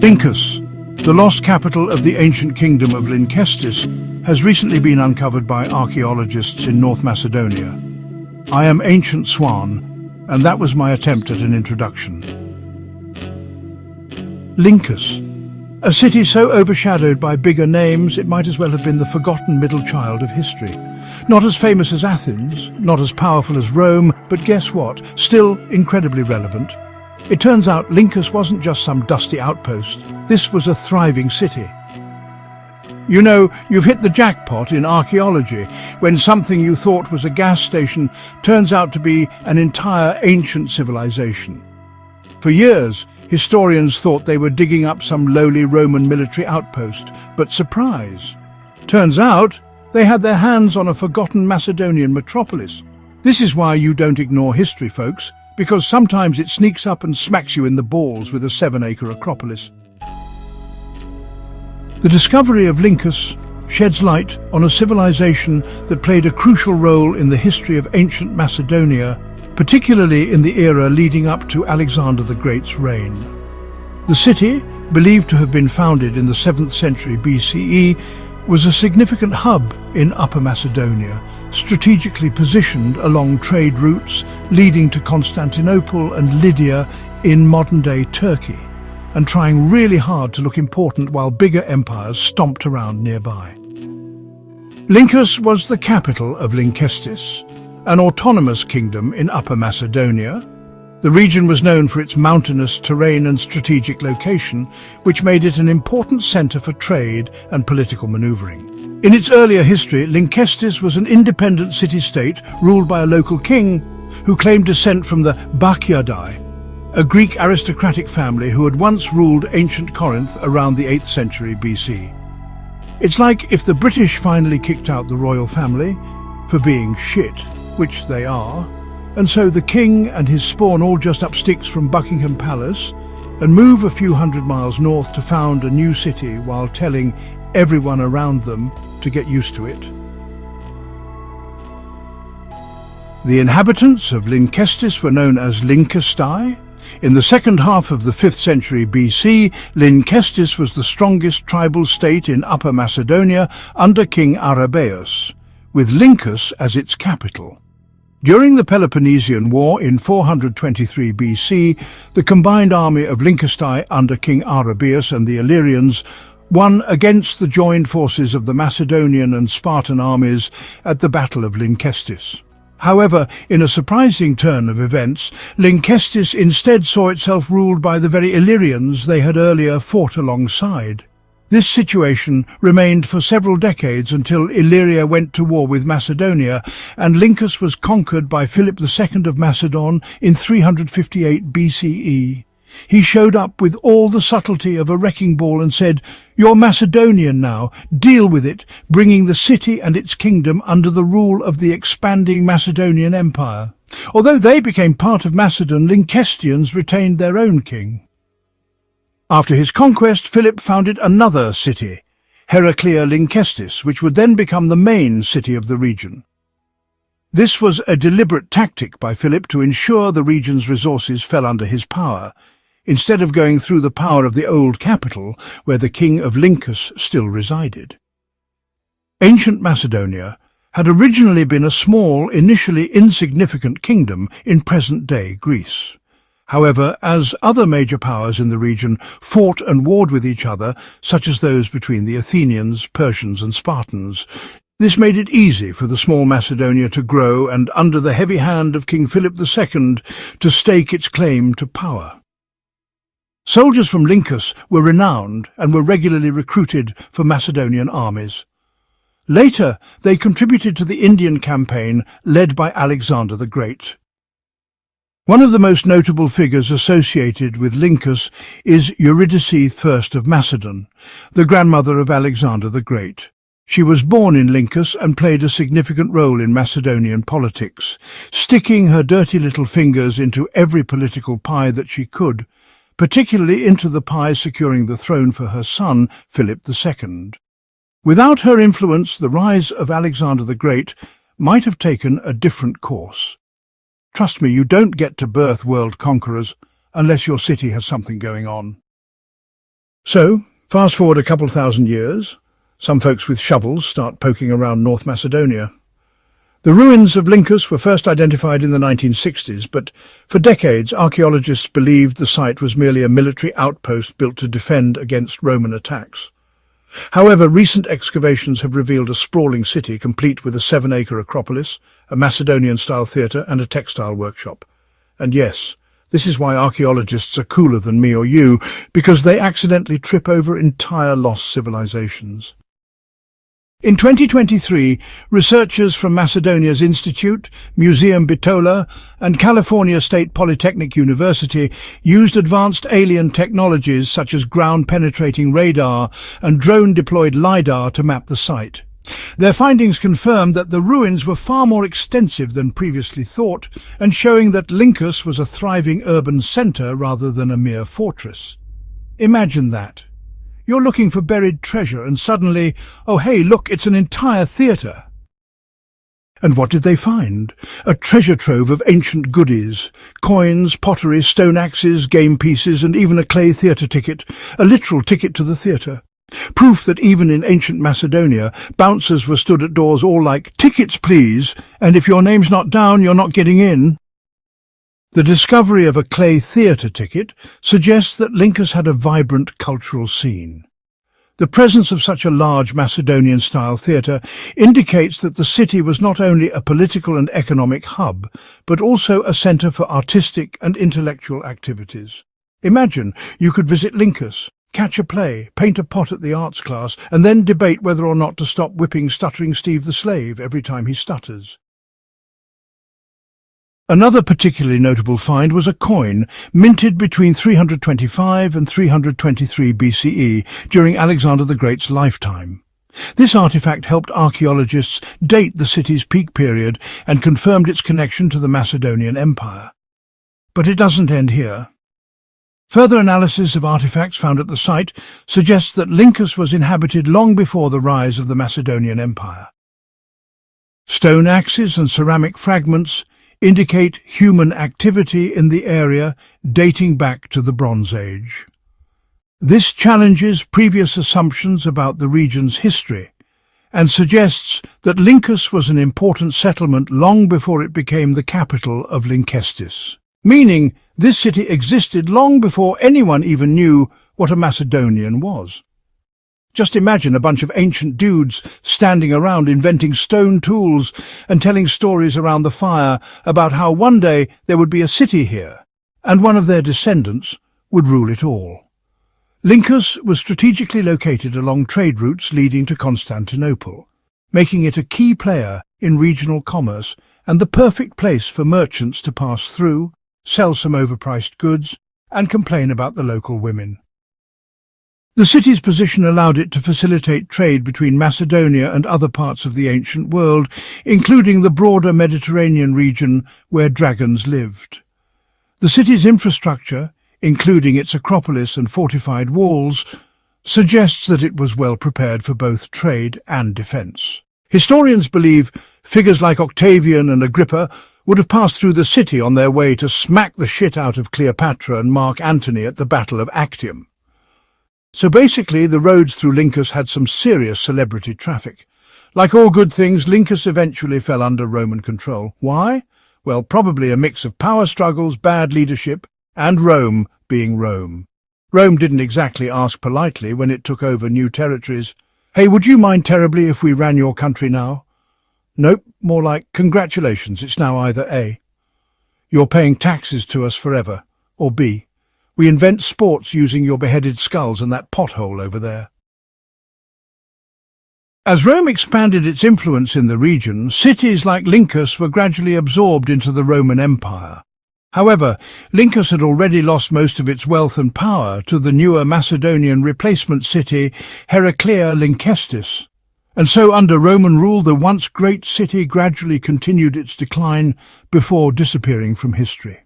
Lyncus, the lost capital of the ancient kingdom of Lynkestis, has recently been uncovered by archaeologists in North Macedonia. I am Ancient Swan, and that was my attempt at an introduction. Lyncus, a city so overshadowed by bigger names it might as well have been the forgotten middle child of history. Not as famous as Athens, not as powerful as Rome, but guess what? Still incredibly relevant. It turns out Lyncus wasn't just some dusty outpost. This was a thriving city. You know, you've hit the jackpot in archaeology when something you thought was a gas station turns out to be an entire ancient civilization. For years, historians thought they were digging up some lowly Roman military outpost, but surprise! Turns out they had their hands on a forgotten Macedonian metropolis. This is why you don't ignore history, folks, because sometimes it sneaks up and smacks you in the balls with a 7-acre acropolis. The discovery of Lyncus sheds light on a civilization that played a crucial role in the history of ancient Macedonia, particularly in the era leading up to Alexander the Great's reign. The city, believed to have been founded in the 7th century BCE, was a significant hub in Upper Macedonia, strategically positioned along trade routes leading to Constantinople and Lydia in modern-day Turkey, and trying really hard to look important while bigger empires stomped around nearby. Lyncus was the capital of Lynkestis, an autonomous kingdom in Upper Macedonia. The region was known for its mountainous terrain and strategic location, which made it an important center for trade and political maneuvering. In its earlier history, Lynkestis was an independent city-state ruled by a local king who claimed descent from the Bacchiadae, a Greek aristocratic family who had once ruled ancient Corinth around the 8th century BC. It's like if the British finally kicked out the royal family for being shit, which they are, and so the king and his spawn all just up sticks from Buckingham Palace and move a few hundred miles north to found a new city while telling everyone around them to get used to it. The inhabitants of Lynkestis were known as Lynkestis. In the second half of the 5th century BC, Lynkestis was the strongest tribal state in Upper Macedonia under King Arabeus, with Lyncus as its capital. During the Peloponnesian War in 423 BC, the combined army of Lynkestis under King Arabeus and the Illyrians won against the joined forces of the Macedonian and Spartan armies at the Battle of Lynkestis. However, in a surprising turn of events, Lynkestis instead saw itself ruled by the very Illyrians they had earlier fought alongside. This situation remained for several decades until Illyria went to war with Macedonia, and Lyncus was conquered by Philip II of Macedon in 358 BCE. He showed up with all the subtlety of a wrecking ball and said, "You're Macedonian now, deal with it," bringing the city and its kingdom under the rule of the expanding Macedonian Empire. Although they became part of Macedon, Lynkestians retained their own king. After his conquest, Philip founded another city, Heraclea Lynkestis, which would then become the main city of the region. This was a deliberate tactic by Philip to ensure the region's resources fell under his power, instead of going through the power of the old capital, where the king of Lyncus still resided. Ancient Macedonia had originally been a small, initially insignificant kingdom in present-day Greece. However, as other major powers in the region fought and warred with each other, such as those between the Athenians, Persians and Spartans, this made it easy for the small Macedonia to grow and, under the heavy hand of King Philip II, to stake its claim to power. Soldiers from Lyncus were renowned and were regularly recruited for Macedonian armies. Later, they contributed to the Indian campaign led by Alexander the Great. One of the most notable figures associated with Lyncus is Eurydice I of Macedon, the grandmother of Alexander the Great. She was born in Lyncus and played a significant role in Macedonian politics, sticking her dirty little fingers into every political pie that she could, particularly into the pie securing the throne for her son, Philip II. Without her influence, the rise of Alexander the Great might have taken a different course. Trust me, you don't get to birth world conquerors unless your city has something going on. So, fast forward a couple thousand years, some folks with shovels start poking around North Macedonia. The ruins of Lyncus were first identified in the 1960s, but for decades archaeologists believed the site was merely a military outpost built to defend against Roman attacks. However, recent excavations have revealed a sprawling city complete with a 7-acre acropolis, a Macedonian-style theatre and a textile workshop. And yes, this is why archaeologists are cooler than me or you, because they accidentally trip over entire lost civilizations. In 2023, researchers from Macedonia's Institute, Museum Bitola, and California State Polytechnic University used advanced alien technologies such as ground-penetrating radar and drone-deployed LiDAR to map the site. Their findings confirmed that the ruins were far more extensive than previously thought, and showing that Lyncus was a thriving urban centre rather than a mere fortress. Imagine that. You're looking for buried treasure and suddenly, oh hey, look, it's an entire theatre. And what did they find? A treasure trove of ancient goodies. Coins, pottery, stone axes, game pieces, and even a clay theatre ticket. A literal ticket to the theatre. Proof that even in ancient Macedonia, bouncers were stood at doors all like, "Tickets, please, and if your name's not down, you're not getting in." The discovery of a clay theatre ticket suggests that Lyncus had a vibrant cultural scene. The presence of such a large Macedonian-style theatre indicates that the city was not only a political and economic hub, but also a centre for artistic and intellectual activities. Imagine you could visit Lyncus, catch a play, paint a pot at the arts class, and then debate whether or not to stop whipping stuttering Steve the Slave every time he stutters. Another particularly notable find was a coin minted between 325 and 323 BCE during Alexander the Great's lifetime. This artifact helped archaeologists date the city's peak period and confirmed its connection to the Macedonian Empire. But it doesn't end here. Further analysis of artifacts found at the site suggests that Lyncus was inhabited long before the rise of the Macedonian Empire. Stone axes and ceramic fragments indicate human activity in the area dating back to the Bronze Age. This challenges previous assumptions about the region's history and suggests that Lyncus was an important settlement long before it became the capital of Lynkestis, meaning this city existed long before anyone even knew what a Macedonian was. Just imagine a bunch of ancient dudes standing around inventing stone tools and telling stories around the fire about how one day there would be a city here, and one of their descendants would rule it all. Lyncus was strategically located along trade routes leading to Constantinople, making it a key player in regional commerce and the perfect place for merchants to pass through, sell some overpriced goods, and complain about the local women. The city's position allowed it to facilitate trade between Macedonia and other parts of the ancient world, including the broader Mediterranean region where dragons lived. The city's infrastructure, including its acropolis and fortified walls, suggests that it was well prepared for both trade and defence. Historians believe figures like Octavian and Agrippa would have passed through the city on their way to smack the shit out of Cleopatra and Mark Antony at the Battle of Actium. So basically, the roads through Lyncus had some serious celebrity traffic. Like all good things, Lyncus eventually fell under Roman control. Why? Well, probably a mix of power struggles, bad leadership, and Rome being Rome. Rome didn't exactly ask politely when it took over new territories. "Hey, would you mind terribly if we ran your country now?" Nope, more like, "Congratulations, it's now either A, you're paying taxes to us forever, or B, we invent sports using your beheaded skulls and that pothole over there." As Rome expanded its influence in the region, cities like Lyncus were gradually absorbed into the Roman Empire. However, Lyncus had already lost most of its wealth and power to the newer Macedonian replacement city, Heraclea Lynkestis. And so under Roman rule, the once great city gradually continued its decline before disappearing from history.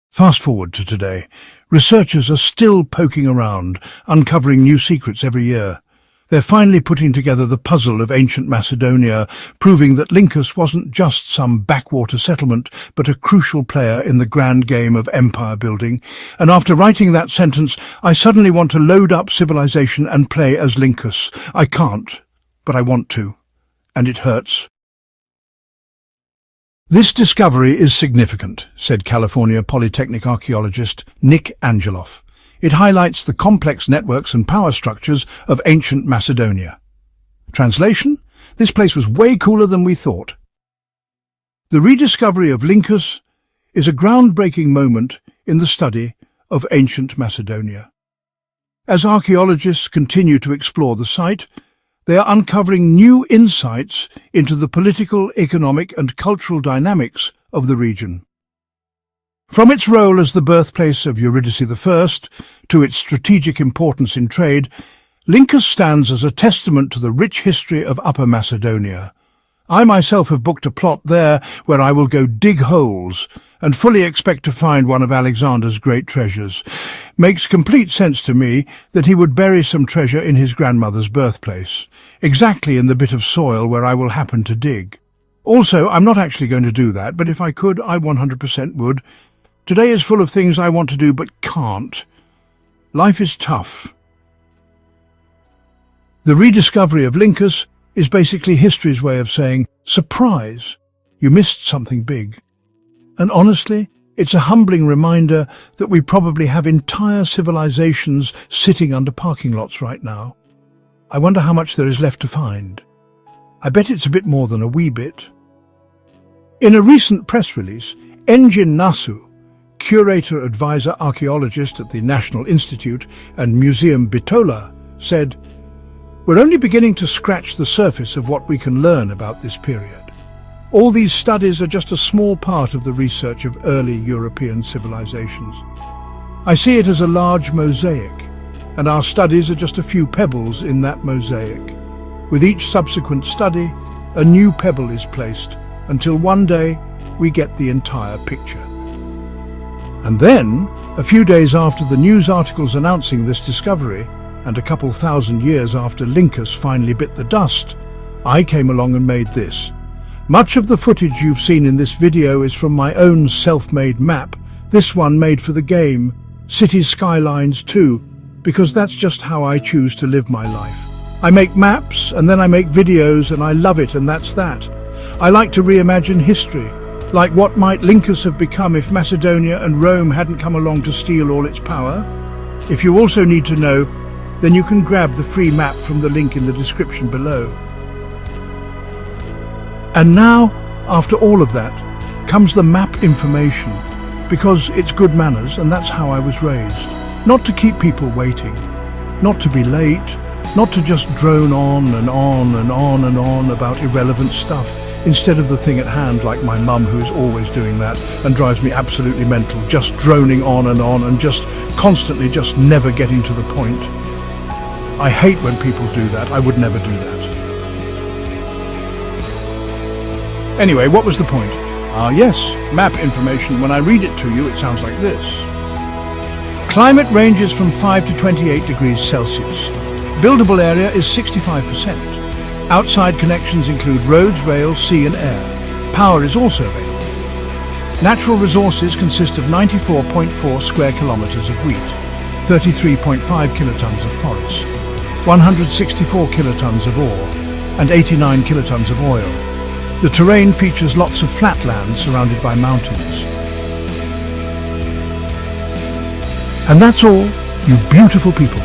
Fast forward to today. Researchers are still poking around, uncovering new secrets every year. They're finally putting together the puzzle of ancient Macedonia, proving that Lyncus wasn't just some backwater settlement, but a crucial player in the grand game of empire building. And after writing that sentence, I suddenly want to load up civilization and play as Lyncus. I can't, but I want to, and it hurts. This discovery is significant, said California Polytechnic archaeologist Nick Angeloff. It highlights the complex networks and power structures of ancient Macedonia. Translation: this place was way cooler than we thought. The rediscovery of Lyncus is a groundbreaking moment in the study of ancient Macedonia. As archaeologists continue to explore the site, they are uncovering new insights into the political, economic and cultural dynamics of the region. From its role as the birthplace of Eurydice I to its strategic importance in trade, Lyncus stands as a testament to the rich history of Upper Macedonia. I myself have booked a plot there where I will go dig holes and fully expect to find one of Alexander's great treasures. Makes complete sense to me that he would bury some treasure in his grandmother's birthplace, exactly in the bit of soil where I will happen to dig. Also, I'm not actually going to do that, but if I could, I 100% would. Today is full of things I want to do but can't. Life is tough. The rediscovery of Lyncus is basically history's way of saying, surprise, you missed something big. And honestly, it's a humbling reminder that we probably have entire civilizations sitting under parking lots right now. I wonder how much there is left to find. I bet it's a bit more than a wee bit. In a recent press release, Engin Nasu, curator-advisor archaeologist at the National Institute and Museum Bitola, said, "We're only beginning to scratch the surface of what we can learn about this period. All these studies are just a small part of the research of early European civilizations. I see it as a large mosaic, and our studies are just a few pebbles in that mosaic. With each subsequent study, a new pebble is placed, until one day we get the entire picture." And then, a few days after the news articles announcing this discovery, and a couple thousand years after Lyncus finally bit the dust, I came along and made this. Much of the footage you've seen in this video is from my own self-made map, this one made for the game, City Skylines 2, because that's just how I choose to live my life. I make maps, and then I make videos, and I love it, and that's that. I like to reimagine history, like what might Lyncus have become if Macedonia and Rome hadn't come along to steal all its power? If you also need to know, then you can grab the free map from the link in the description below. And now, after all of that, comes the map information, because it's good manners and that's how I was raised. Not to keep people waiting, not to be late, not to just drone on and on and on and on about irrelevant stuff, instead of the thing at hand like my mum, who is always doing that and drives me absolutely mental, just droning on and just constantly just never getting to the point. I hate when people do that. I would never do that. Anyway, what was the point? Yes, map information. When I read it to you, it sounds like this. Climate ranges from 5 to 28 degrees Celsius. Buildable area is 65%. Outside connections include roads, rail, sea and air. Power is also available. Natural resources consist of 94.4 square kilometers of wheat, 33.5 kilotons of forest, 164 kilotons of ore, and 89 kilotons of oil. The terrain features lots of flatland surrounded by mountains. And that's all, you beautiful people.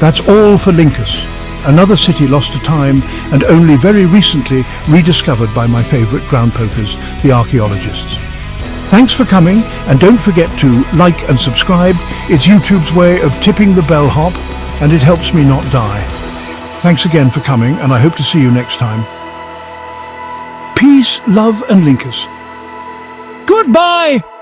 That's all for Lyncus. Another city lost to time and only very recently rediscovered by my favourite ground pokers, the archaeologists. Thanks for coming, and don't forget to like and subscribe. It's YouTube's way of tipping the bellhop, and it helps me not die. Thanks again for coming, and I hope to see you next time. Peace, love and Lyncus. Goodbye!